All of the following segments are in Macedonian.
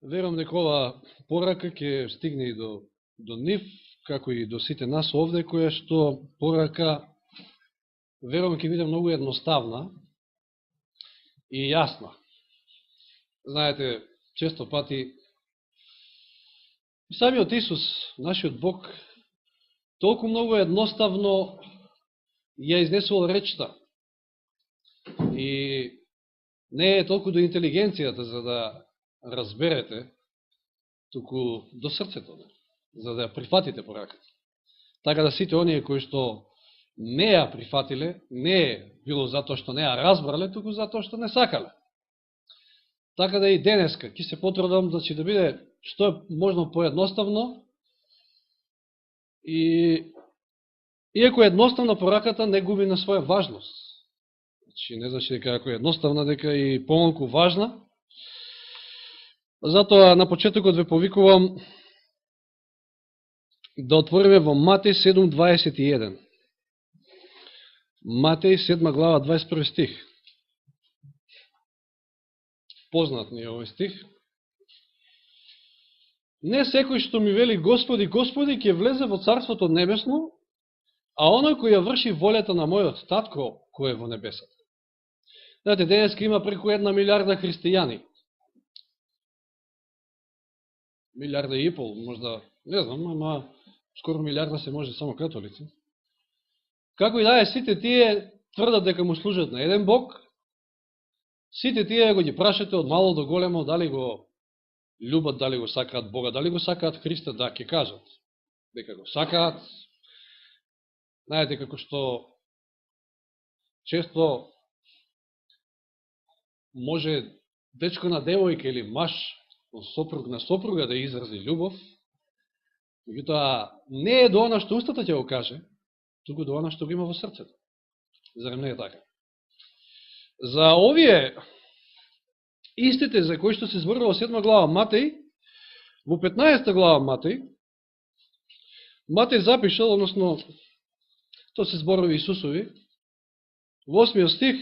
Верувам дека ова порака ќе стигне и до нив, како и до сите нас овде, која што порака, верувам, ќе биде многу едноставна и јасна. Знаете, често пати самиот Исус, нашиот Бог, толку многу едноставно ја изнесувал речта и не е толку до интелигенцијата за да разберете, туку до срцето, за да ја прифатите пораката. Така да сите оние кои што не ја прифатиле, не е било затоа што не ја разбрале, туку затоа што не сакале. Така да и денеска ќе се потрудам да биде што е можно поедноставно и иако едноставна пораката не губи на своја важност. Значи, не значи дека ако е едноставна, дека и помалку важна. Затоа на почетокот ве повикувам да отвориме во Матеј 7:21. Матеј 7 глава 21 стих. Познат ни е овој стих. Не секој што ми вели Господи, Господи, ќе влезе во Царството Небесно, а оној кој ја врши волјата на мојот татко, кој е во небесата. Знаете, денеска има преку 1 милиарда христијани. 1,5 милиарда, можда, не знам, ама скоро милиарда се може само католици. Како и да е, сите тие тврдат дека му служат на еден Бог, сите тие го ги прашате од мало до големо, дали го љубат, дали го сакаат Бога, дали го сакаат Христа, да, ќе кажат дека го сакаат. Знаете, како што често може дечко на девојка или маж, сопруг на сопруга да изрази љубов, меѓутоа не е до она што устата ќе го каже, туку до она што го има во срцето. Зарем не е така? За овие истите за кои што се зборува во 7 глава Матеј, во 15 глава Матеј запишал, односно то се зборови Исусови, во 8 стих,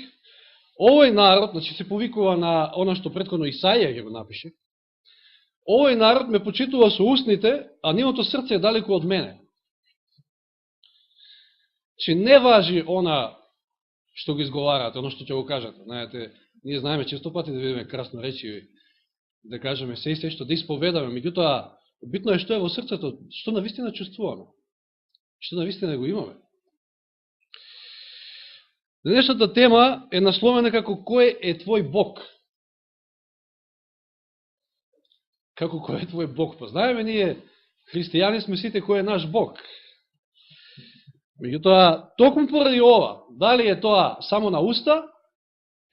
овој народ, значи се повикува на она што претходно Исаија ќе го напише, овој народ ме почитува со устните, а нивото срце е далеко од мене. Че не важи она што го изговарате, оно што ќе го кажете. Знаете, ние знаеме често пати да видиме красно речиви, да кажеме се и се што да исповедаме, меѓутоа битно е што е во срцето, што навистина чувствуваме, што навистина го имаме. Денешната тема е насловена како кој е твој Бог? Како кој е твој Бог? Па знаеме ние, христијани сме сите кој е наш Бог. Меѓутоа, токму поради ова, дали е тоа само на уста,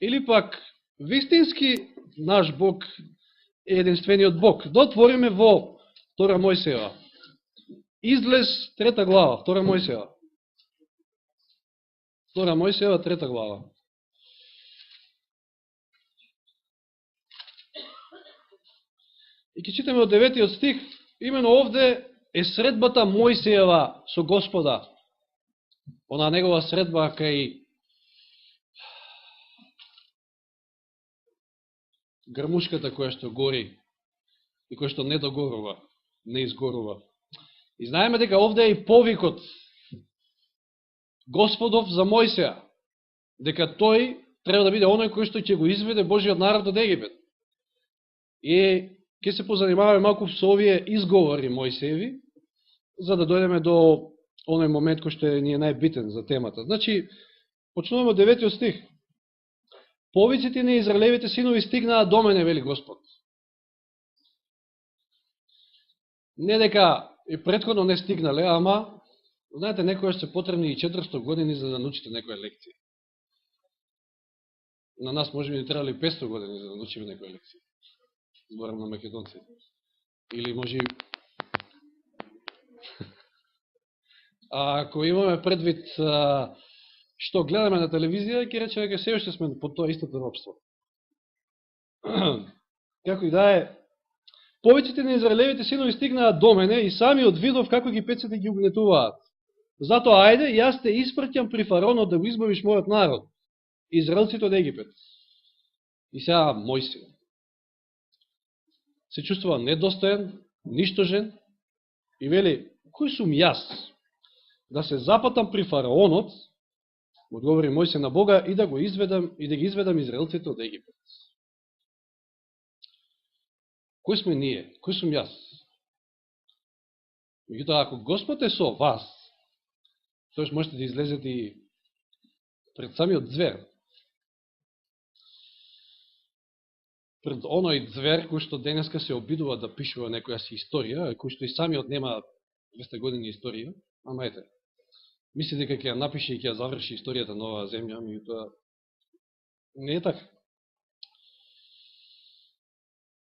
или пак вистински наш Бог е единствениот Бог. Да отвориме во 2 Мојсеева. Излез 3 глава, 2 Мојсеева. 2 Мојсеева, 3 глава. И ќе читаме од 9 стих, имено овде е средбата Мојсеева со Господа. Она негова средба кај грмушката која што гори и која што не догорува, не изгорува. И знаеме дека овде е и повикот Господов за Мојсеја, дека тој треба да биде оној кој што ќе го изведе Божиот народ од Египет. И ќе се позанимаваме малку со овие изговори Мојсееви, за да дојдеме до оној момент кој што ни е најбитен за темата. Значи, почнуваме од 9 стих. Повиците на Израелевите синови стигнаа до мене, вели Господ. Не дека и претходно не стигнале, ама, знаете, некојаш се потребни и 400 години за да научите некоја лекција. На нас може би ни требали 500 години за да научиме некоја лекција. Зборам на македонци. Или може... Ако имаме предвид што гледаме на телевизија, ќе рече дека се уште сме под тоа истото робство. Како и да е, повиците на Израелевите синови стигнаа до мене и самиот видов како ги пеците ги угнетуваат. Затоа, ајде, јас те испраќам при фараонот да го избавиш мојот народ, израелците од Египет. И сега Мојсија. се чувствува недостоен, ништожен и вели, кој сум јас да се запатам при фараонот, одговори Мојсе на Бога, и да ги изведам израелците од Египет. Кој сме ние? Кој сум јас? Меѓутоа, ако Господ е со вас, тоаш можете да излезете и пред самиот звер. Пред оној звер кој што денеска се обидува да пишува некоја си историја, кој што и самиот нема 200 години историја, ама ете, мисли дека ќе ја напише и ќе ја заврши историјата на оваа земја, меѓутоа не е така.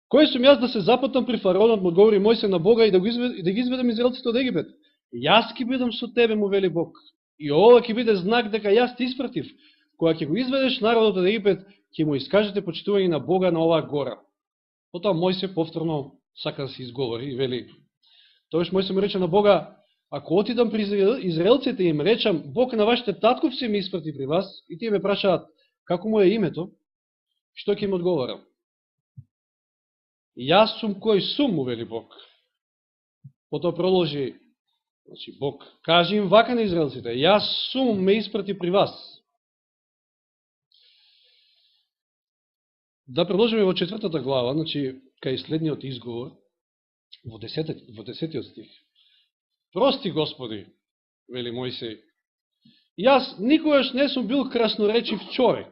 Кој сум јас да се запатам при фараонот, му одговори Мојсе на Бога, и да ги изведам израелците од Египет? Јас ќе бидам со тебе, му вели Бог. И ова ќе биде знак дека јас те испратив. Кога ќе го изведеш народот од Египет, ќе му искажете почитување на Бога на оваа гора. Потоа Мојсе повторно сака да се изговори и вели, тоаш Мојсе му рече на Бога, ако отидам при израелците и им речам, Бог на вашите татковци ми испрати при вас, и тие ме прашаат, како му е името, што ќе им одговорам? Јас сум кој сум, му вели Бог. Потоа продолжи, значи Бог, кажи им вака на израелците, јас сум ме испрати при вас. Да продолжиме во 4 глава, значи кај следниот изговор, во 10 стих. Прости, Господи, вели Мојсей, јас никогаш не сум бил красноречив човек.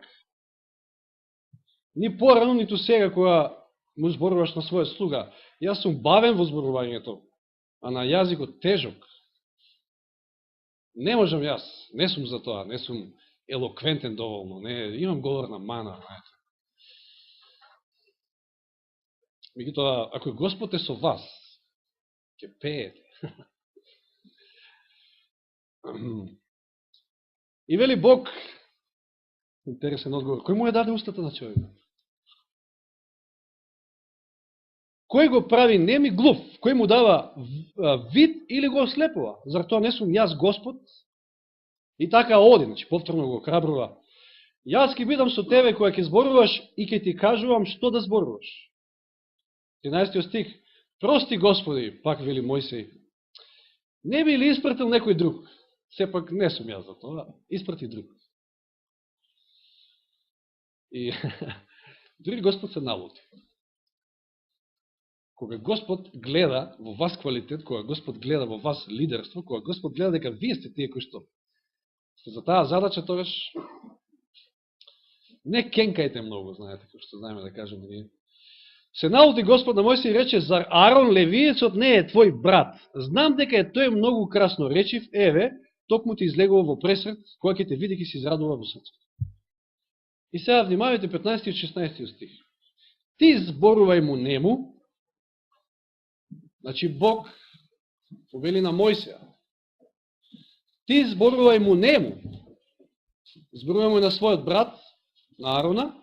Ни порано, ниту сега, кога му зборуваш на својот слуга. Јас сум бавен во зборувањето, а на јазикот тежок. Не можам јас, не сум за тоа, не сум елоквентен доволно, не, имам говорна мана. Меѓутоа, ако Господ е со вас, ќе пеете. И вели Бог, интересен одговор, кој му ја даде устата на човекот? Кој го прави нем и глув? Кој му дава вид или го ослепува? Зар тоа не сум јас Господ? И така оди, значи повторно го крабрува. Јас ќе бидам со тебе која ќе зборуваш и ќе ти кажувам што да зборуваш. 13 стих. Прости, Господи, пак вели Мојсей, не би ли испратил некој друг? Сепак не сум јас за тоа, испрати друг. И дури Господ се налути. Кога Господ гледа во вас квалитет, кога Господ гледа во вас лидерство, кога Господ гледа дека вие сте тие кои што сте за таа задача, тогаш не кенкајте многу, знаете, како што знаеме да кажеме ние. Се налути Господ на Мојсија и рече, зар Арон левиецот не е твој брат? Знам дека е тој многу красно речив, еве, токму ти излегува во пресред, која ќе те види ќе се израдува во срцето. И сега внимавајте 15 и 16 стих. Ти зборувај му нему, значи Бог повели на Мојсија. Ти зборувај му нему, зборувај му на својот брат, на Арона,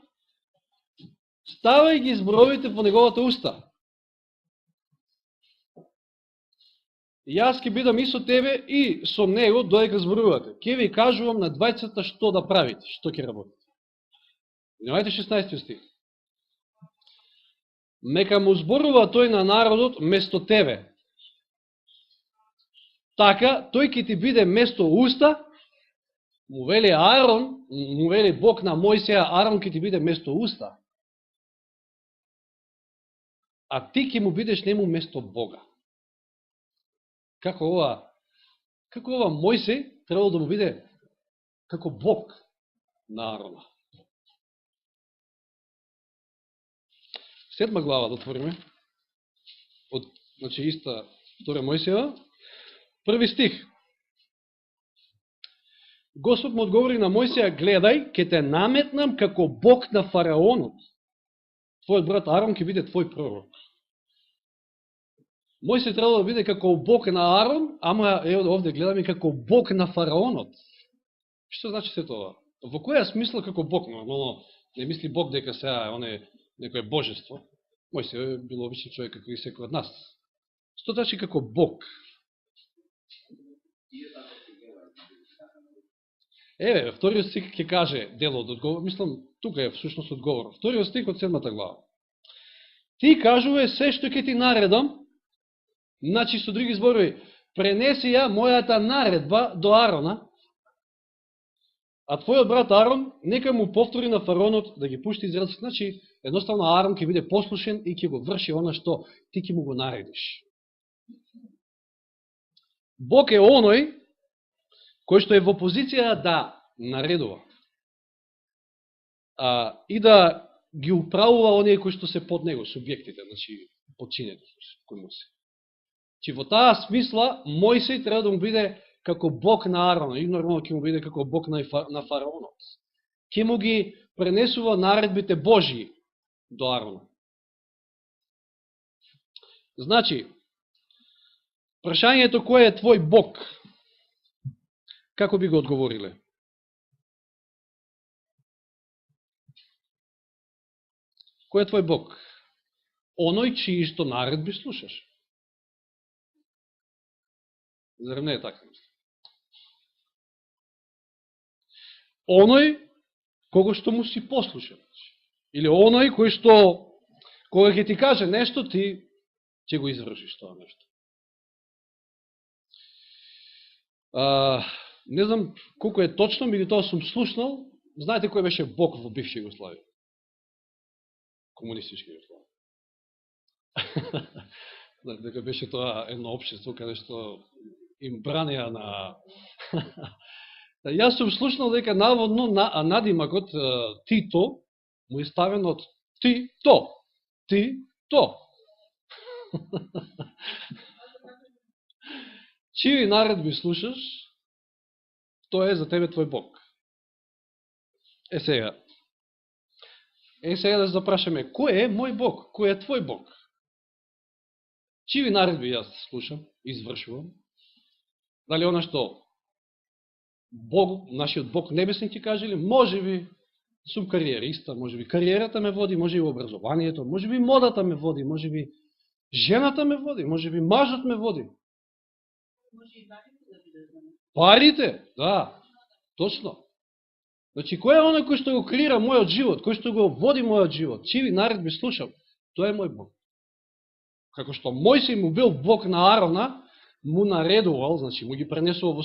ставај ги зборовите во неговата уста. Јас ќе бидам и со тебе и со него додека зборувате. Ќе ви кажувам на двајцата што да правите, што ќе работите. Внимајте 16 стих. Нека му зборува тој на народот место тебе. Така, тој ќе ти биде место уста, му вели Аарон, му вели Бог на Мојсија, Аарон ќе ти биде место уста, а ти ќе му бидеш нему место Бога. Како ова Мојсей требало да му биде како Бог на Аарона. 7 глава да отвориме. Значи иста 2 Мојсија. 1 стих. Господ му одговори на Мојсија, гледај, ќе те наметнам како Бог на фараонот. Твојот брат Арон ќе биде твој пророк. Мојсија требало да биде како Бог на Арон, ама овде гледаме како Бог на фараонот. Што значи се тоа? Во која смисла како Бог? Нормално не мисли Бог дека сега он е некое божество. Мојсија е бил обичен човек како и секој од нас. Што значи како Бог? Еве, вториот стих ќе каже дел од одговор, мислам, тука е всушност одговор. Вториот стих од 7 глава. ти кажува се што ќе ти наредам, значи со други зборови, пренеси ја мојата наредба до Арона, а твојот брат Арон нека му повтори на фараонот да ги пушти израелците. Значи, едноставно Арон ќе биде послушен и ќе го врши она што ти ќе му го наредиш. Бог е оној кој што е во позиција да наредува и да ги управува оние кои што се под него, субјектите, значи подчинети кои му се. Че во таа смисла Мојсей треба да му биде како Бог на Арона и нормално ќе му биде како Бог на фараонот. Ќе му ги пренесува наредбите Божии до Арона. Значи, прашањето кој е твој Бог? Како би го одговориле? Кој е твој Бог? Оној чии што наредби слушаш. Зарем не е така? Оној кого што му си послушен. Или оној кој што кога ќе ти каже нешто, ти ќе го извршиш тоа нешто. Не знам колко е точно, меѓу тоа сум слушнал. Знаете кој беше Бог во бивша Југославија? Комунистички Југославија. Знаете дека беше тоа едно општество каде што им бранеа на... Јас сум слушнал дека наводно надимакот Тито му е ставен од Ти-то. Ти-то. Чиви наредби слушаш, тоа е за тебе твој Бог. Сега да запрашаме, кој е мој Бог? Кој е твој Бог? Чиви наредби јас слушам, извршувам? Дали она што Бог, нашиот Бог небесен ќе каже, или може би сум кариериста, може би кариерата ме води, може би образованието, може би модата ме води, може би жената ме води, може би мажот ме води. Парите, да, точно. Значи, кој е оној кој што го креира мојот живот, кој што го води мојот живот, чиви наредби слушам, тоа е мој Бог. Како што Мојсей му бил Бог на Арона, му наредувал, значи, му ги пренесувал во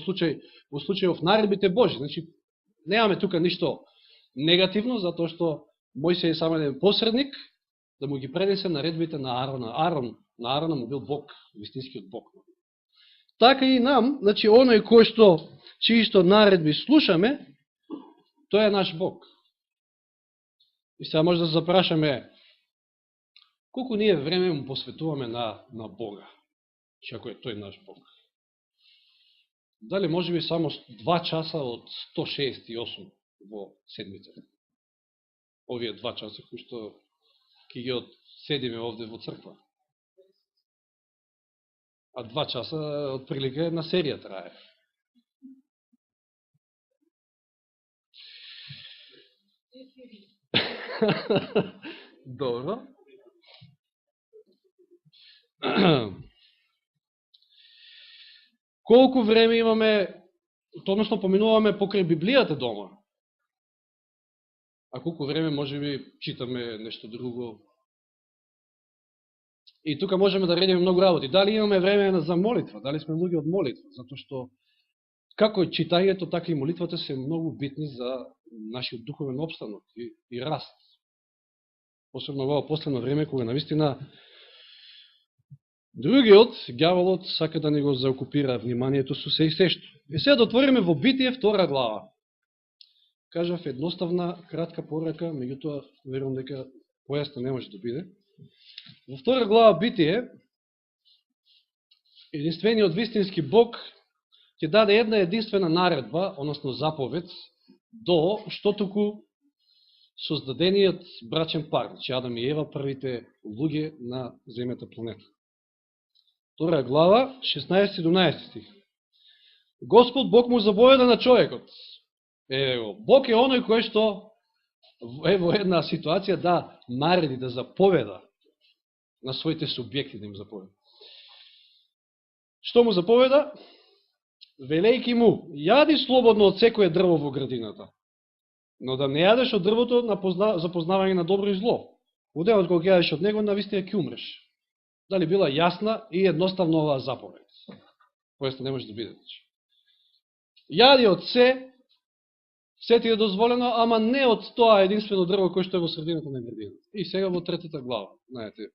случајов наредбите Божи. Значи, немаме тука ништо негативно, затоа што Мојсей е само еден посредник, да му ги пренесе наредбите на Арона. На Арона му бил Бог, вистинскиот Бог. Така и нам, значи, оној кој што, чии што наредби слушаме, тој е наш Бог. И сега може да запрашаме, колку ние време му посветуваме на Бога, че ако е тој наш Бог. Дали може би само 2 часа од 168 во седмица. Овие 2 часа кои што ќе ги одседиме овде во црква. А 2 часа од прилика една серија трае. Добро. Колку време имаме, односно поминуваме покрај Библијата дома? А колку време може би читаме нешто друго? И тука можеме да редиме многу работи. Дали имаме време за молитва? Дали сме луѓе од молитва? Затоа што како читањето, така и молитвата се многу битни за нашиот духовен обстанок и раст. Посебно во последно време, кога навистина другиот, ѓаволот, сака да ни го заокупира вниманието со се и сешто. И сега да отвориме во Битие 2 глава. Кажав едноставна, кратка порака, меѓутоа верувам дека појасна не може да биде. Во 2 глава Битие, единствениот вистински Бог ќе даде една единствена наредба, односно заповед, до што туку создадениот брачен пар, че Адам и Ева, првите луѓе на земјата планета. 2 глава, 16-17 стих. Господ Бог му заповеда на човекот. Бог е оној кој што е во една ситуација да нареди, да заповеда на своите субјекти, да им заповеда. Што му заповеда? Велејки му, јади слободно од секое дрво во градината, но да не јадеш од дрвото за познавање на добро и зло, Во денот кога ќе јадеш од него, навистина ќе умреш. Дали била јасна и едноставно оваа заповед? Појасно не може да биде. Јади од се ти е дозволено, ама не од тоа единствено дрво кој што е во средината на градината. И сега во третата глава, знаете,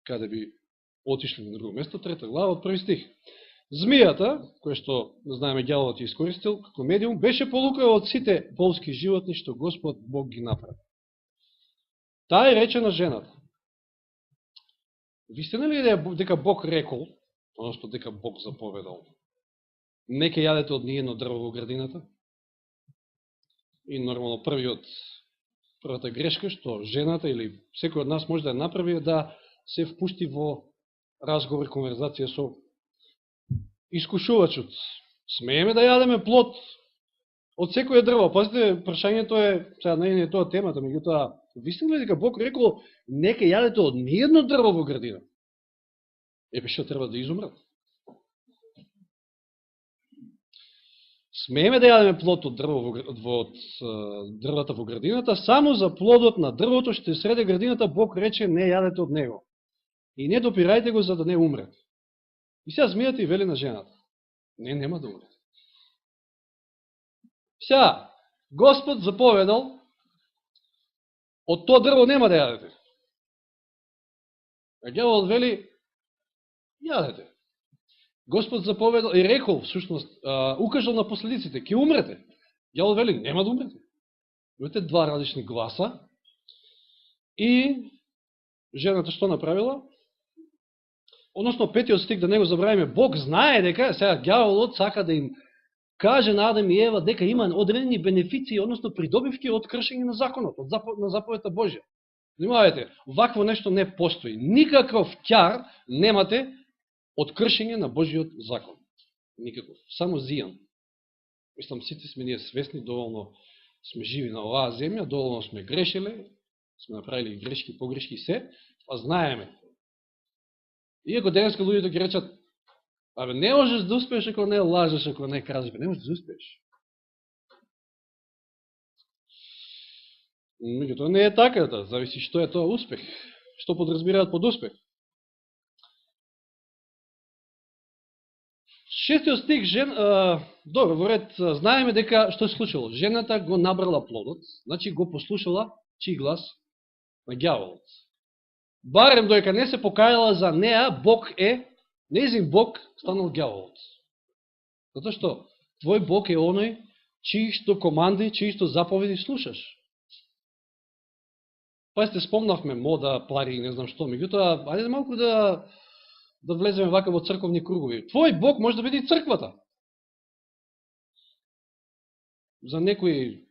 каде би отишли на друго место, трета глава од први стих. Змијата, која што, знаеме, ѓаволот ја искористил како медиум, беше полукава од сите полски животни што Господ Бог ги направи. Таа е рече на жената. Вистина ли е дека Бог рекол, одnosno дека Бог заповедал, не ќе јадете од ниедно дрво во градината? И нормално првата грешка што жената или секој од нас може да ја направи е да се впушти во разговор, конверзација со искушувачот. Смееме да јадеме плод од секој дрво. Пазите, прашањето е, сега не е тоа темата, меѓутоа, вистина ли дека Бог рекол, не ќе јадете од ниедно дрво во градина? Епе што треба да изумрат? Смееме да јадеме плод од дрвата во градината, само за плодот на дрвото што среде градината Бог рече не јадете од него. И не допирајте го за да не умрете. И сега змијата и вели на жената. Не, нема да умрете. Сега, Господ заповедал, од тоа дрво нема да јадете. А ѓаволот вели, јадете. Господ заповедал и рекол, всушност, укажал на последиците, ќе умрете. Ѓаволот вели, нема да умрете. Имате два различни гласа. И жената што направила? Односно, петиот стих, да не го забравиме, Бог знае дека, сега ѓаволот сака да им каже на Адам и Ева дека има одредени бенефиции, односно придобивки од кршење на законот, на заповедта Божја. Внимавајте, вакво нешто не постои. Никаков ќар немате од кршење на Божиот закон. Никаков. Само зијан. Мислам, сите сме ние свесни, доволно сме живи на оваа земја, доволно сме грешиле, сме направили грешки, погрешки се, а знаеме. Иако денеска луѓето ќе речат, абе, не можеш да успееш ако не лажеш, ако не кражеш, не можеш да успееш. Меѓутоа не е така, да, зависи што е тоа успех. Што подразбираат под успех. Шестиот стих, добро, во ред, знаеме дека што се случило. Жената го набрала плодот, значи го послушала чий глас на ѓаволот. Барем доека не се покајала за неа, Бог е, нејзин Бог станал ѓаволот. Затоа што твој Бог е оној чии што команди, чии што заповеди слушаш. Па сте спомнавме мода, пари, не знам што, меѓутоа, ајде малку да влеземе вака во црковни кругови. Твој Бог може да биде и црквата. За некои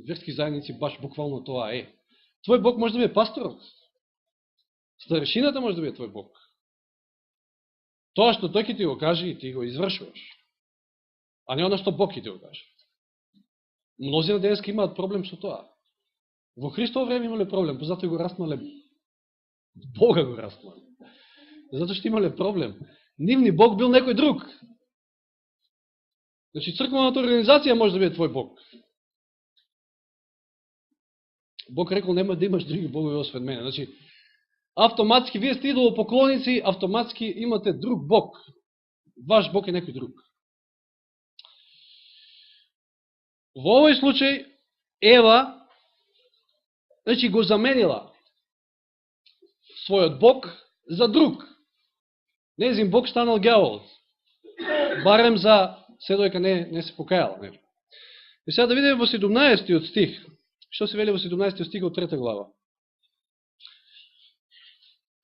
верски заедници баш буквално тоа е. Твој Бог може да биде пасторот. Старешината може да биде твој Бог. Тоа што тој ќе ти го каже и ти го извршуваш. А не оно што Бог ќе ти го каже. Мнозина денеска имаат проблем со тоа. Во Христово време имале проблем, позато го раснале Бога го раснале. Затоа што имале проблем. Нивни Бог бил некој друг. Значи црквената организација може да биде твој Бог. Бог рекол нема да имаш други богови освен мене. Значи автоматски, вие сте идолопоклоници, автоматски имате друг Бог. Ваш Бог е некој друг. Во овој случај, Ева, значи го заменила својот Бог за друг. Нејзин Бог станал ѓаволот. Барем за се доека не се покајала. И сега да видиме во 17 стих. Што се вели во 17 стих од 3 глава?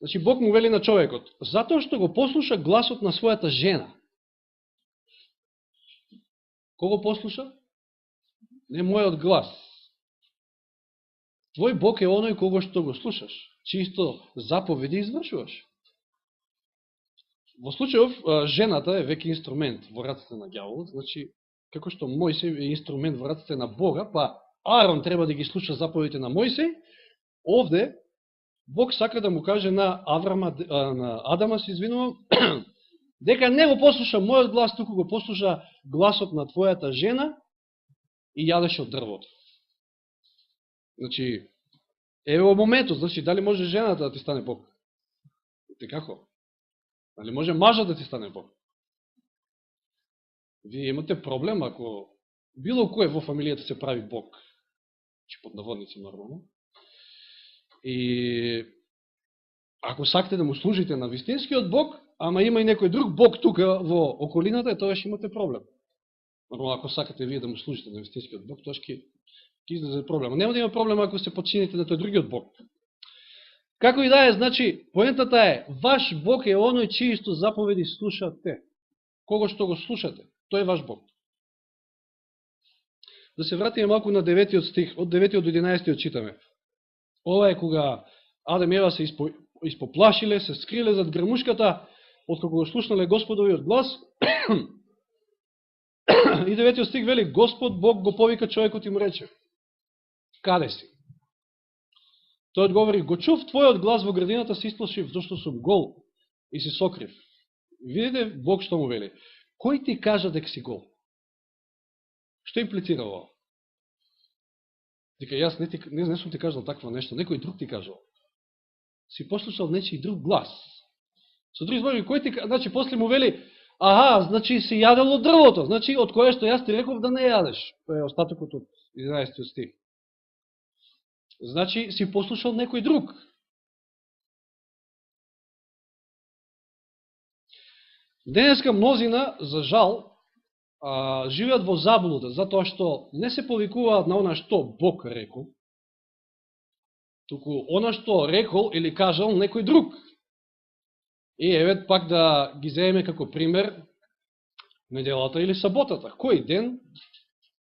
Значи, Бог му вели на човекот, затоа што го послуша гласот на својата жена. Кого послуша? Не мојот глас. Твој Бог е оној кого што го слушаш, чисто заповеди извршуваш. Во случајов, жената е веќе инструмент во раците на ѓаволот, значи, како што Мојсей е инструмент во раците на Бога, па Арон треба да ги слуша заповедите на Мојсей, овде Бог сака да му каже на Адама, се извинувам, дека не го послуша мојот глас, туку го послуша гласот на твојата жена и јадеше од дрвото. Значи, Еве во моментот, значи, дали може жената да ти стане Бог? Те како? Дали може мажот да ти стане Бог? Вие имате проблем ако било кој во фамилијата се прави Бог, че под наводници нормално, и ако сакате да му служите на вистинскиот Бог, ама има и некој друг Бог тука во околината, тогаш имате проблем. Нормално, ако сакате вие да му служите на вистинскиот Бог, тогаш ќе излезе проблем. Нема да има проблем ако се подчините на тој другиот Бог. Како и да е, значи, поентата е, ваш Бог е оној чии исто заповеди слушате. Кого што го слушате, тој е ваш Бог. Да се вратиме малку на 9 стих, од 9 до 11 читаме. Ова е кога Адам и Ева се испоплашиле, се скриле зад грмушката, откако го слушнале Господовиот глас. И 9 стих вели, Господ Бог го повика човекот и му рече, каде си? Тој одговори, го чув твојот глас во градината, се исплашив, зашто сум гол и се сокрив. Видите Бог што му вели? Кој ти кажа дека си гол? Што имплицира ова? Дека јас не сум ти кажал такво нешто, некој друг ти кажал. Си послушал нечи друг глас. Со други зборови, кој ти, значи после му вели, значи си јадел од дрвото, значи од кое што јас ти реков да не јадеш. Тоа е остатокот од 11 стих. Значи си послушал некој друг. Денеска мнозина, за жал, живеат во заблуда, затоа што не се повикуваат на она што Бог рекол, туку она што рекол или кажал некој друг. И еве пак да ги земеме како пример неделата или саботата. Кој ден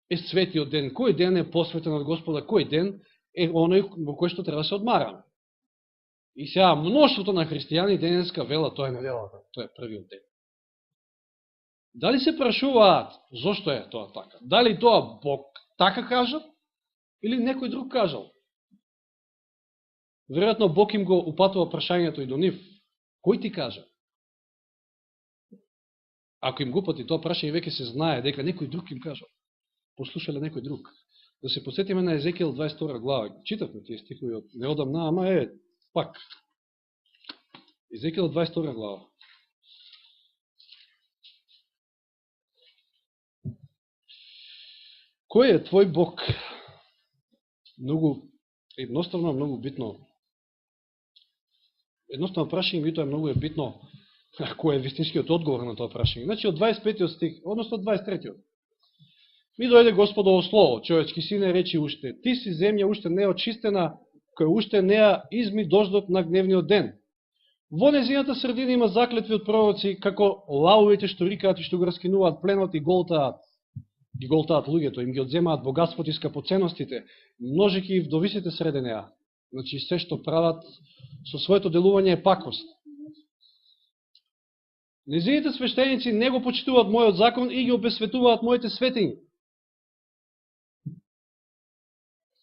е светиот ден? Кој ден е посветен од Господа? Кој ден е оној во кој што треба да се одмараме? И сега мноштвото на христијани денеска вела тоа е неделата, тоа е првиот ден. Дали се прашуваат зошто е тоа така? Дали тоа Бог така кажа или некој друг кажал? Веројатно Бог им го упатува прашањето и до нив. Кој ти кажа? Ако им го упати тоа прашање, веќе се знае дека некој друг им кажа. Послушале некој друг. Да се посетиме на Езекијел 22 глава. Читавме тие стихови од неодамна, ама пак. Езекијел 22 глава. Кој е твој Бог? Многу едноставно, многу битно. Едноставно прашање, меѓутоа многу е битно кој е вистинскиот одговор на тоа прашање. Значи од 25 стих, односно 23. Ми дојде Господово слово, човечки сине, речи уште, ти си земја уште не очистена, кој уште не ја изми дождот на гневниот ден. Во незината средина има заклетви од пророци, како лаувите што рикаат и што го раскинуваат пленот и голтаат. Ги голтаат луѓето, им ги одземаат богатството и скапоценностите, множеки и вдовисите среде неа. Значи, се што прават со своето делување е пакост. Незините свештеници не го почитуваат мојот закон и ги обесветуваат моите светињи.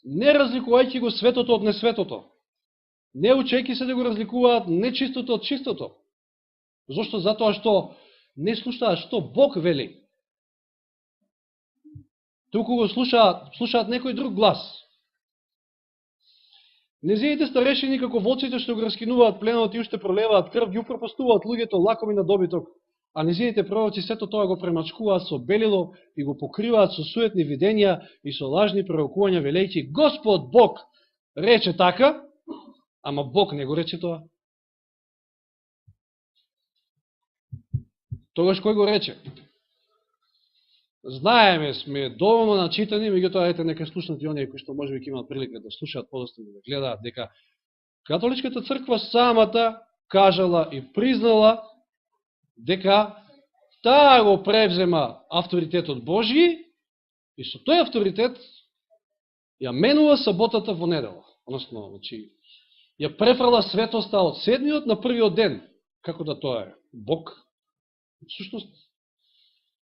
Не разликувајќи го светото од несветото. Не учејќи се да го разликуваат нечистото од чистото. Зошто? Затоа што не слушаат што Бог вели. Туку го слушаат некој друг глас. Незините старешини, како волците што го раскинуваат пленот и уште пролеваат крв, ги упропастуваат луѓето лакоми на добиток, а незините пророци сето тоа го премачкуваат со белило и го покриваат со суетни видења и со лажни пророкувања, велејќи Господ Бог рече така, ама Бог не го рече тоа. Тогаш кој го рече? Знаеме, сме доволно начитани, меѓутоа ете нека слушнат и оние кои што можеби ќе имаат прилика да слушаат подоцна да гледаат дека Католичката црква самата кажала и признала дека таа го превзема авторитетот Божји и со тој авторитет ја менува саботата во недела. Односно, значи, ја префрала светоста од седмиот на првиот ден. Како да тоа е? Бог? Сушност,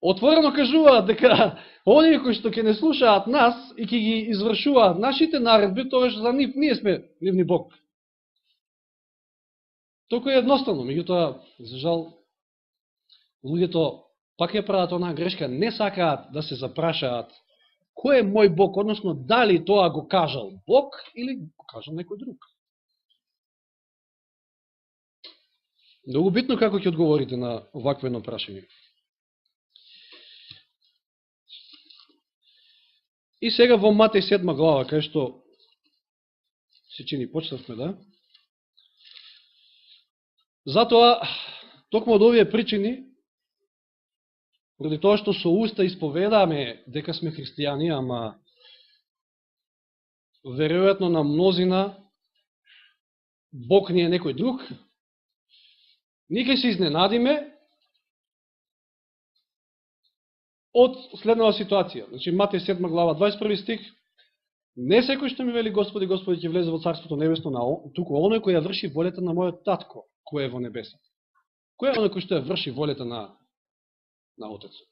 отворено кажуваат дека оние кои што ќе не слушаат нас и ќе ги извршуваат нашите наредби, тогаш за нив ние сме нивни Бог. Толку е едноставно, меѓутоа, за жал, луѓето пак ја прават онаа грешка, не сакаат да се запрашаат кој е мој Бог, односно дали тоа го кажал Бог или го кажал некој друг. Многу битно како ќе одговорите на овакво едно прашање. И сега во Матеј 7 глава, кај што се чини почнавме, да? Затоа, токму од овие причини, поради тоа што со уста исповедаме дека сме христијани, ама веројатно на мнозина Бог ни е некој друг, ние ќе се изненадиме од следната ситуација. Значи, Матеј 7 глава, 21 стих, не секој што ми вели Господи, Господи, ќе влезе во Царството Небесно, туку оној кој ја врши волята на мојот татко, кој е во небесата. Кој е оној кој што ја врши волята на Отецот?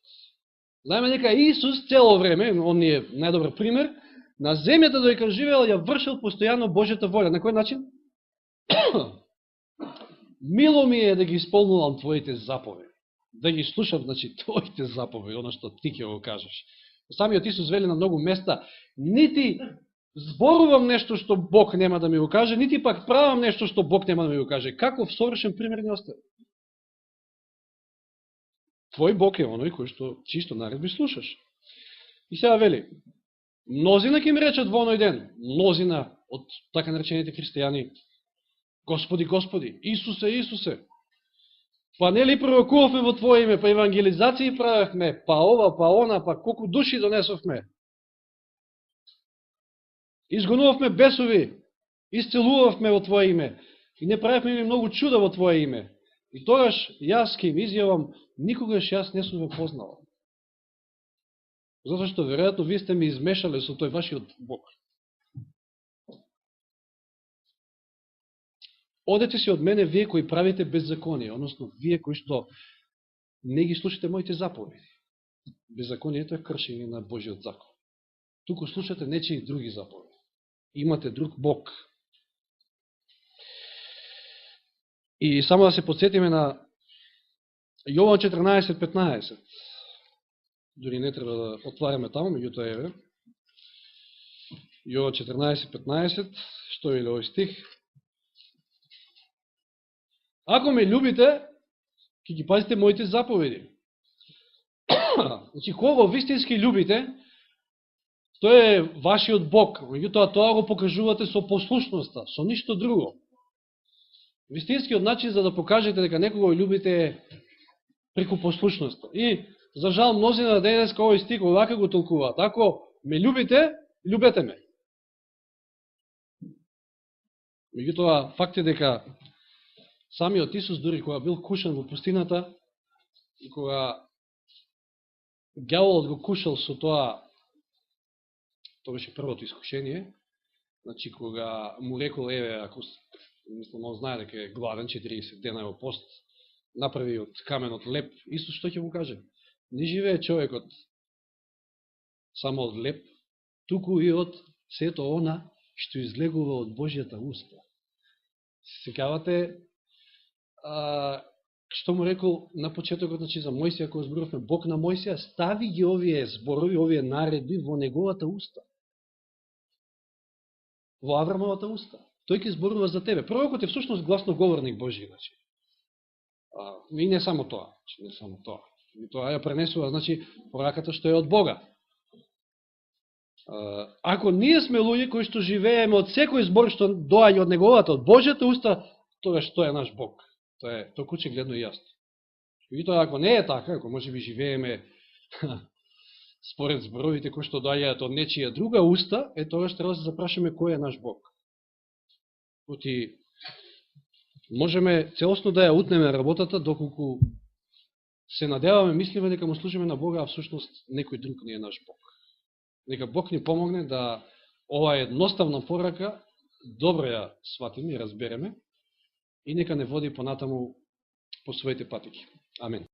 Знаеме дека Исус цело време, он ни е најдобар пример, на земјата додека живеел, ја вршил постојано Божјата воля. На кој начин? Мило ми е да ги исполнувам твоите заповеди. Да ги слушам, значи, твоите заповеди, оно што ти ќе го кажеш. Самиот Исус вели на многу места, нити зборувам нешто што Бог нема да ми го каже, нити пак правам нешто што Бог нема да ми го каже. Каков совршен пример ни остави? Твој Бог е оној кој што чисто наредби слушаш. И сега вели, мнозина ќе ми речат во оној ден, мнозина од така наречените христијани, Господи, Господи, Исусе, Исусе, па нели пророкувавме во Твое име, па евангелизации правехме, па ова, па она, па колку души донесовме. Изгонувавме бесови, исцелувавме во Твое име и не правевме ли многу чуда во Твое име. И тогаш јас ке им изјавам, никогаш јас не сум ве познала. Затоа што веројатно вие сте ми измешале со тој вашиот Бог. Одете си од мене вие кои правите беззаконие, односно вие кои што не ги слушате моите заповеди. Беззаконието е кршење на Божиот закон. Туку слушате нечии други заповеди. Имате друг Бог. И само да се подсетиме на Јован 14:15. Дори не треба да отваряме таму, меѓутоа еве. Јован 14:15, што е овој стих? Ако ме љубите, ќе ги пазите моите заповеди. Значи, кога вистински љубите, тој е вашиот Бог. Меѓутоа, тоа го покажувате со послушноста, со ништо друго. Вистинскиот начин за да покажете дека некого љубите е преку послушноста. И, за жал, мнозина денеска овој стих овака го толкуваат. Ако ме љубите, љубете ме. Меѓутоа, факт е дека самиот Исус, дури кога бил кушан во пустината, и кога ѓаволот го кушал со тоа беше првото искушение, значи кога му рекол, еве, ако мислам, он знае дека е гладен, 40 дена во пост, направи од каменот леп, Исус што ќе му каже? Не живее човекот само од леп, туку и од сето она што излегува од Божјата уста. Се сеќавате што му рекол на почетокот, значи за Мојсија, кога зборувавме, Бог на Мојсија стави ги овие зборови, овие наредби во неговата уста. Во Аврамовата уста. Тој ќе зборува за тебе. Пророкот е всушност гласноговорник Божи, значи. И не само тоа, не само тоа. И тоа ја пренесува, значи, пораката што е од Бога. Ако ние сме луѓе кои што живееме од секој збор што доаѓа од неговата, од Божјата уста, тоа што е наш Бог. Тоа е толку очигледно и јасно. И тоа ако не е така, ако може би живееме според зборовите кои што доаѓаат од нечија друга уста, тогаш треба да се запрашаме кој е наш Бог. Оти можеме целосно да ја утнеме работата, доколку се надеваме, мислиме дека му служиме на Бога, а всушност некој друг не е наш Бог. Нека Бог ни помогне да ова едноставна порака добро ја сватиме и разбереме и нека не води понатаму по своите патики. Амин.